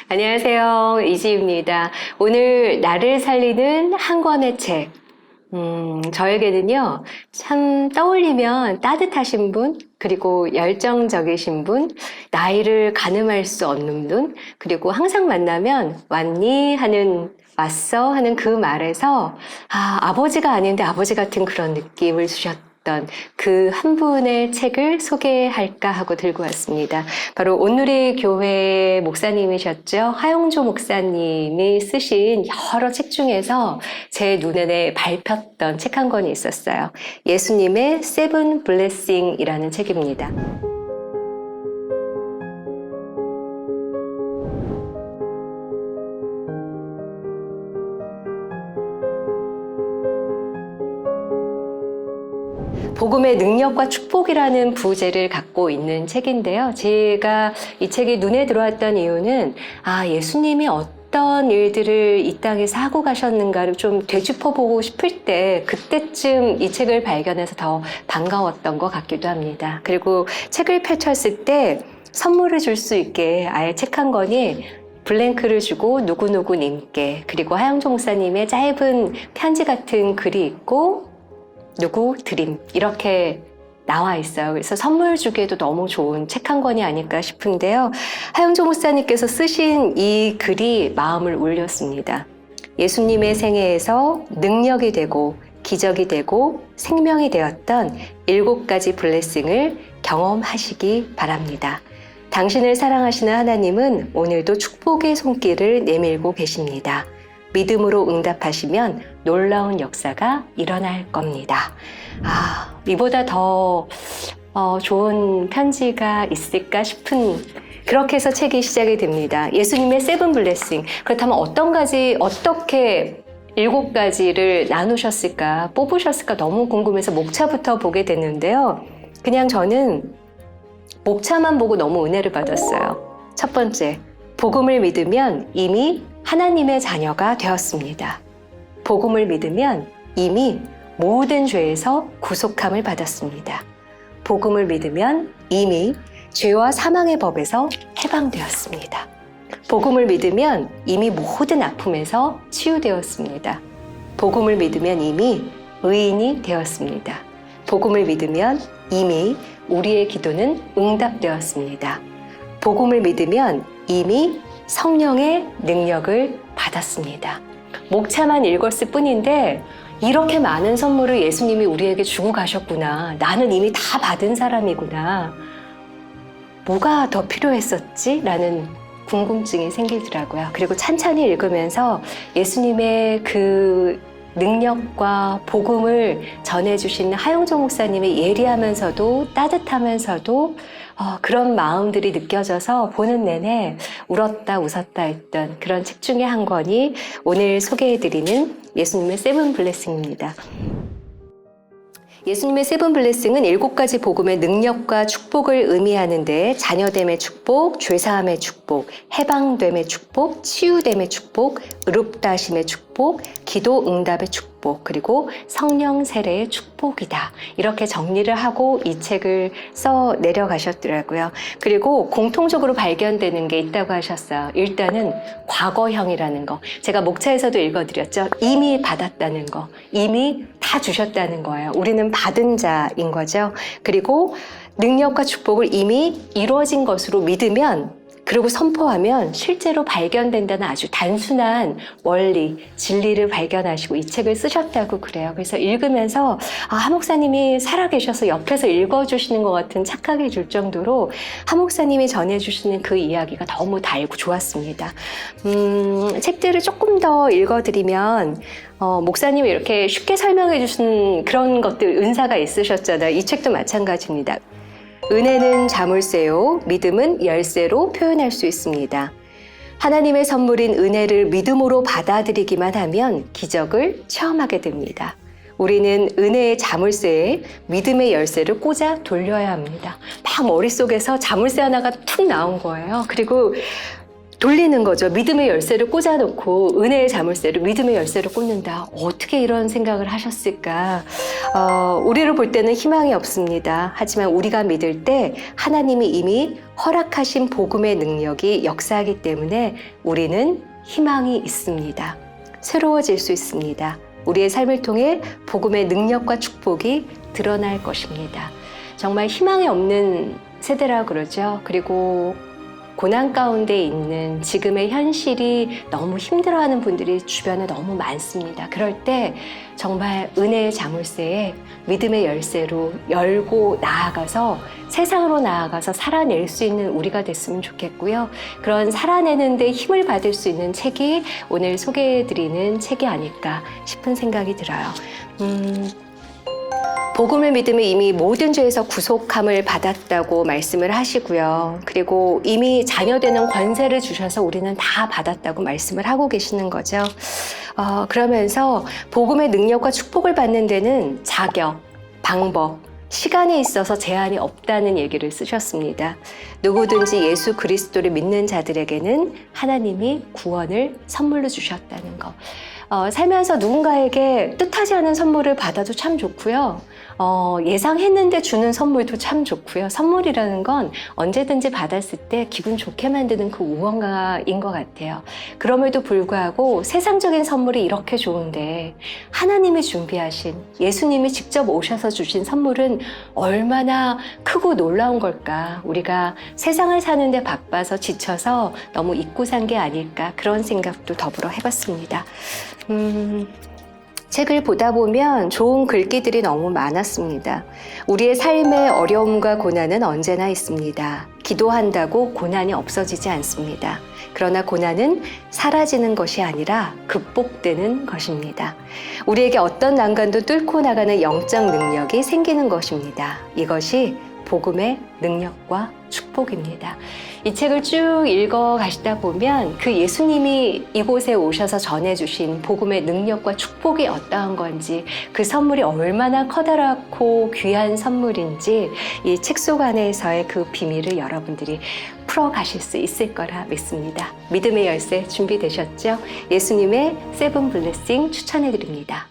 안녕하세요. 이지입니다. 오늘 나를 살리는 한 권의 책. 저에게는요, 참 떠올리면 따뜻하신 분, 그리고 열정적이신 분, 나이를 가늠할 수 없는 분, 그리고 항상 만나면 왔니? 왔어? 하는 그 말에서, 아버지가 아닌데 아버지 같은 그런 느낌을 주셨던 그 한 분의 책을 소개할까 하고 들고 왔습니다. 바로 온누리 교회 목사님이셨죠. 하영조 목사님이 쓰신 여러 책 중에서 제 눈에 밟혔던 책 한 권이 있었어요. 예수님의 세븐 블레싱이라는 책입니다. 복음의 능력과 축복이라는 부제를 갖고 있는 책인데요. 제가 이 책이 눈에 들어왔던 이유는 예수님이 어떤 일들을 이 땅에서 하고 가셨는가를 좀 되짚어보고 싶을 때 그때쯤 이 책을 발견해서 더 반가웠던 것 같기도 합니다. 그리고 책을 펼쳤을 때 선물을 줄 수 있게 아예 책 한 권이 블랭크를 주고 누구누구님께, 그리고 하영조 목사님의 짧은 편지 같은 글이 있고 누구 드림 이렇게 나와 있어요. 그래서 선물 주기에도 너무 좋은 책 한 권이 아닐까 싶은데요. 하영조 목사님께서 쓰신 이 글이 마음을 울렸습니다. 예수님의 생애에서 능력이 되고 기적이 되고 생명이 되었던 7가지 블레싱을 경험하시기 바랍니다. 당신을 사랑하시는 하나님은 오늘도 축복의 손길을 내밀고 계십니다. 믿음으로 응답하시면 놀라운 역사가 일어날 겁니다. 이보다 더 좋은 편지가 있을까 싶은, 그렇게 해서 책이 시작이 됩니다. 예수님의 세븐 블레싱. 그렇다면 어떻게 7가지를 나누셨을까, 뽑으셨을까 너무 궁금해서 목차부터 보게 됐는데요. 그냥 저는 목차만 보고 너무 은혜를 받았어요. 첫 번째, 복음을 믿으면 이미 하나님의 자녀가 되었습니다. 복음을 믿으면 이미 모든 죄에서 구속함을 받았습니다. 복음을 믿으면 이미 죄와 사망의 법에서 해방되었습니다. 복음을 믿으면 이미 모든 아픔에서 치유되었습니다. 복음을 믿으면 이미 의인이 되었습니다. 복음을 믿으면 이미 우리의 기도는 응답되었습니다. 복음을 믿으면 이미 성령의 능력을 받았습니다. 목차만 읽었을 뿐인데 이렇게 많은 선물을 예수님이 우리에게 주고 가셨구나. 나는 이미 다 받은 사람이구나. 뭐가 더 필요했었지? 라는 궁금증이 생기더라고요. 그리고 찬찬히 읽으면서 예수님의 그 능력과 복음을 전해주시는 하영조 목사님의 예리하면서도 따뜻하면서도 그런 마음들이 느껴져서 보는 내내 울었다 웃었다 했던 그런 책 중에 한 권이 오늘 소개해드리는 예수님의 세븐 블레싱입니다. 예수님의 세븐 블레싱은 7가지 복음의 능력과 축복을 의미하는데, 자녀됨의 축복, 죄사함의 축복, 해방됨의 축복, 치유됨의 축복, 의롭다 하심의 축복, 기도 응답의 축복, 그리고 성령 세례의 축복이다. 이렇게 정리를 하고 이 책을 써 내려가셨더라고요. 그리고 공통적으로 발견되는 게 있다고 하셨어요. 일단은 과거형이라는 거. 제가 목차에서도 읽어드렸죠. 이미 받았다는 거. 이미 다 주셨다는 거예요. 우리는 받은 자인 거죠. 그리고 능력과 축복을 이미 이루어진 것으로 믿으면, 그리고 선포하면 실제로 발견된다는 아주 단순한 원리, 진리를 발견하시고 이 책을 쓰셨다고 그래요. 그래서 읽으면서 하 목사님이 살아계셔서 옆에서 읽어주시는 것 같은 착각이 들 정도로 하 목사님이 전해주시는 그 이야기가 너무 달고 좋았습니다. 책들을 조금 더 읽어드리면 목사님이 이렇게 쉽게 설명해 주신 그런 것들, 은사가 있으셨잖아요. 이 책도 마찬가지입니다. 은혜는 자물쇠요, 믿음은 열쇠로 표현할 수 있습니다. 하나님의 선물인 은혜를 믿음으로 받아들이기만 하면 기적을 체험하게 됩니다. 우리는 은혜의 자물쇠에 믿음의 열쇠를 꽂아 돌려야 합니다. 막 머릿속에서 자물쇠 하나가 툭 나온 거예요. 그리고 돌리는 거죠. 믿음의 열쇠를 꽂아놓고 은혜의 자물쇠를 믿음의 열쇠를 꽂는다. 어떻게 이런 생각을 하셨을까? 우리를 볼 때는 희망이 없습니다. 하지만 우리가 믿을 때 하나님이 이미 허락하신 복음의 능력이 역사하기 때문에 우리는 희망이 있습니다. 새로워질 수 있습니다. 우리의 삶을 통해 복음의 능력과 축복이 드러날 것입니다. 정말 희망이 없는 세대라 그러죠. 그리고 고난 가운데 있는 지금의 현실이 너무 힘들어하는 분들이 주변에 너무 많습니다. 그럴 때 정말 은혜의 자물쇠에 믿음의 열쇠로 열고 나아가서 세상으로 나아가서 살아낼 수 있는 우리가 됐으면 좋겠고요. 그런 살아내는 데 힘을 받을 수 있는 책이 오늘 소개해드리는 책이 아닐까 싶은 생각이 들어요. 복음을 믿으면 이미 모든 죄에서 구속함을 받았다고 말씀을 하시고요. 그리고 이미 자녀되는 권세를 주셔서 우리는 다 받았다고 말씀을 하고 계시는 거죠. 그러면서 복음의 능력과 축복을 받는 데는 자격, 방법, 시간에 있어서 제한이 없다는 얘기를 쓰셨습니다. 누구든지 예수 그리스도를 믿는 자들에게는 하나님이 구원을 선물로 주셨다는 거. 살면서 누군가에게 뜻하지 않은 선물을 받아도 참 좋고요. 예상했는데 주는 선물도 참 좋고요. 선물이라는 건 언제든지 받았을 때 기분 좋게 만드는 그 무언가인 것 같아요. 그럼에도 불구하고 세상적인 선물이 이렇게 좋은데 하나님이 준비하신 예수님이 직접 오셔서 주신 선물은 얼마나 크고 놀라운 걸까. 우리가 세상을 사는데 바빠서 지쳐서 너무 잊고 산 게 아닐까 그런 생각도 더불어 해봤습니다. 책을 보다 보면 좋은 글귀들이 너무 많았습니다. 우리의 삶의 어려움과 고난은 언제나 있습니다. 기도한다고 고난이 없어지지 않습니다. 그러나 고난은 사라지는 것이 아니라 극복되는 것입니다. 우리에게 어떤 난관도 뚫고 나가는 영적 능력이 생기는 것입니다. 이것이 복음의 능력과 축복입니다. 이 책을 쭉 읽어 가시다 보면 그 예수님이 이곳에 오셔서 전해주신 복음의 능력과 축복이 어떠한 건지, 그 선물이 얼마나 커다랗고 귀한 선물인지 이 책 속 안에서의 그 비밀을 여러분들이 풀어 가실 수 있을 거라 믿습니다. 믿음의 열쇠 준비되셨죠? 예수님의 세븐 블레싱 추천해 드립니다.